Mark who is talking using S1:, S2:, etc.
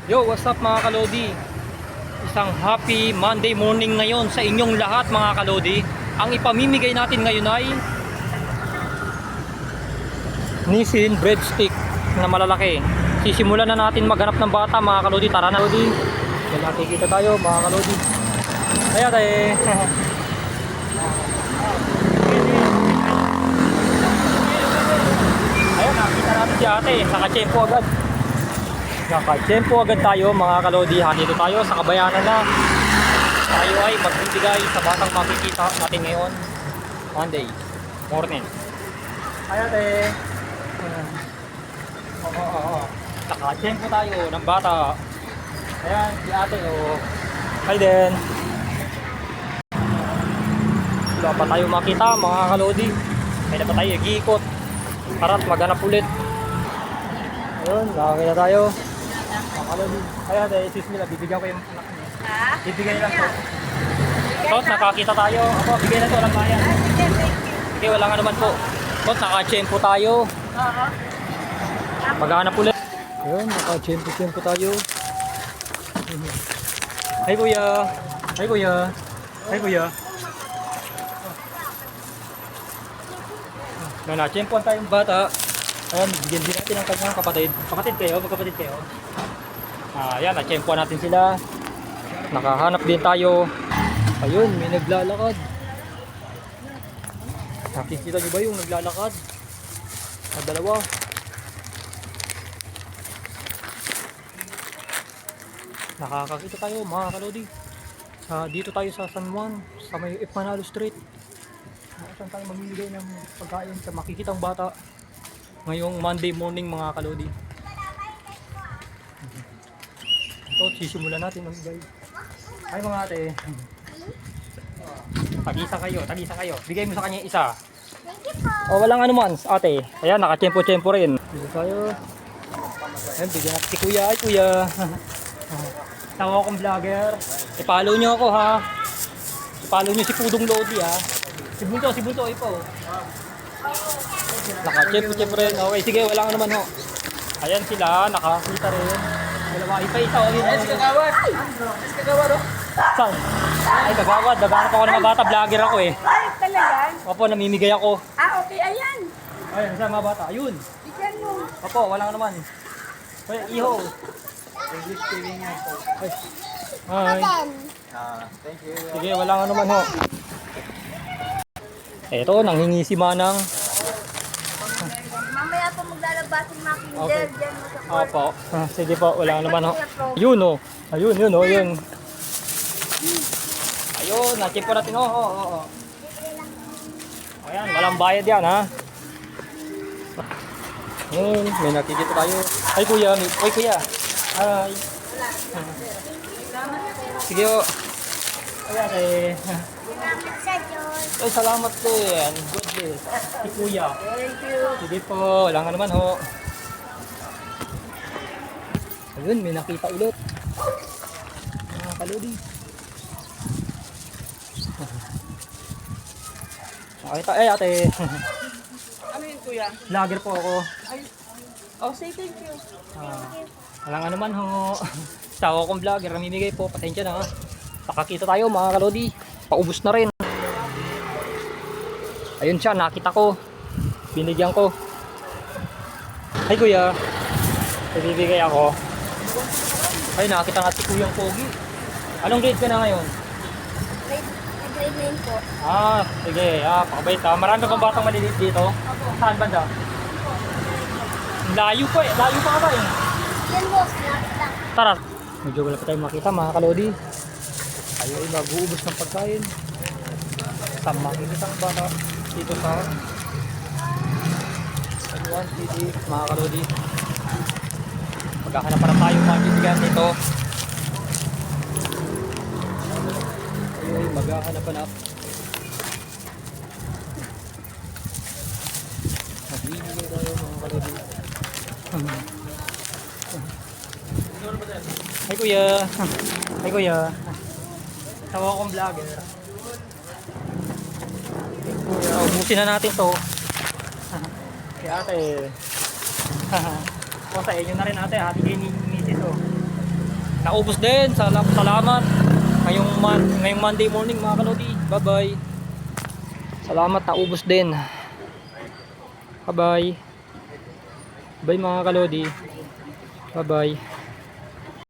S1: Yo, what's up mga kalodi? Isang happy Monday morning ngayon sa inyong lahat mga kalodi. Ang ipamimigay natin ngayon ay Nissin breadstick na malalaki. Sisimulan na natin maghanap ng bata mga kalodi. Tara na kalodi. Yan, nakikita tayo mga kalodi. Ayan tayo. Ayun, nakita natin si ate. Nakachempo agad. Nakachempo agad tayo mga kalodi. Dito tayo sa Kabayanan na. Tayo ay magbibigay sa batang makikita natin ngayon Monday morning. Ayan ate. Oo. Nakachempo tayo ng bata. Ayan si ate oh. Hi din. Wala pa tayo makita mga kalodi. Kaya pa tayo mag-iikot. Tara't maghanap ulit. Ayun, nakakita tayo. Mga kalodi. Ayan ate, excuse me lang. Bibigyan ko yung anak niya.
S2: Ha?
S1: Bibigyan lang po. Tot, nakakita tayo. Ako, bigyan na to. Walang bayan. Sige, wala nga naman po. Tot, nakachempo tayo.
S2: Oo.
S1: Maghanap ulit. Ayun, nakachempo tayo. Hi kuya. Hi kuya. Hi kuya. Nakachempoan tayong bata. Ayan, bigyan din natin ang kanyang kapatid. Kapatid kayo, magkapatid kayo. Ayan, nachempoan natin sila. Nakahanap din tayo. Ayun, may naglalakad. Nakikita nyo ba yung naglalakad? Ang dalawa. Nakakakita tayo mga kalodi. Dito tayo sa San Juan, sa may Manalo Street. Saan tayo mamimigay ng pagkain sa makikitang bata ngayong Monday morning mga kalodi. Ito, sisimulan natin mamigay. Ay mga ate. Tag-isa kayo. Bigay mo sa kanya isa. O walang ano man, ate. Ayan, nakachempo-chempo rin. Dito tayo. Ayan, bigyan natin si kuya. Ay kuya. Tawa akong vlogger. I-follow nyo ako ha. I-follow nyo si Pudong Lodi ha. Si Bunto ipo. Nakachempo-chempo rin. Okay, sige, walang ano man ho. Ayan sila, nakakita rin. Dalawa, isa o yun.
S2: Si Kagawad. Si Kagawad oh.
S1: Saan? Ay, Kagawad. Naghanap ako ng mga bata. Vlogger ako eh.
S2: Ay, talaga?
S1: Opo, namimigay ako.
S2: Ah, okay, ayan.
S1: Ayun, saan mga bata? Ayun.
S2: Bigyan mo.
S1: Opo, wala naman. Ay, iho.
S3: English TV nga po.
S1: Ay. Hi.
S3: Thank you.
S1: Sige, wala nga naman ho. Eto, nanghingi si Manang.
S2: Mamaya po maglalabasin mga kinder.
S1: Okay.
S2: Diyan mo sa court.
S1: Opo. Sige po, wala naman ho. Yun o. Ayun, yun o, yun. Ayun, na-check po natin o. Oo. Ayan, walang bayad yan ha. Ayun, may nakikita tayo. Ay kuya, oy kuya. Hi. Sige o. Ayan eh. Ay, salamat din. God bless. Si kuya.
S2: Thank you.
S1: Sige po, wala nga naman ho. Ayun, may nakita ulit. Mga kalodi. Nakita, ate.
S2: Ano yun, kuya?
S1: Vlogger po ako.
S2: Ay, oh, say thank you.
S1: Wala nga naman ho. Tawa akong vlogger, namimigay po. Pasensya na ha. Nakakita tayo mga kalodi. Paubos na rin. Ayun siya, nakita ko. Binigyan ko. Ay kuya. Ibibigay ako. Ay, nakita nga si Kuyang Pogi. Anong grade ka na ngayon?
S2: Grade 9 po.
S1: Sige. Pakabait ha. Marami ka bang batang maliliit dito? Saan banda? Layo pa eh. Layo pa ka ba eh?
S2: Yan boss, lapit lang.
S1: Tara. Medyo wala pa tayong makita mga kalodi. Tayo ay mag-uubos ng pagkain. Sa makikita ang bata dito sa San Juan City mga kalodi. Maghahanap pa na tayo mabibigyan nito. Tayo ay maghahanap-hanap. Magbibigay tayo mga kalodi. Hi kuya. Hi kuya. Tawa akong vlogger. Kuya, ubusin na natin to. Kaya ate. O sa inyo na rin ate, hati kayo ni Mrs. Oh. naubos din. Salamat. Ngayong Monday morning mga kalodi. Bye-bye. Salamat, naubos din. Bye-bye. Bye mga kalodi. Bye-bye.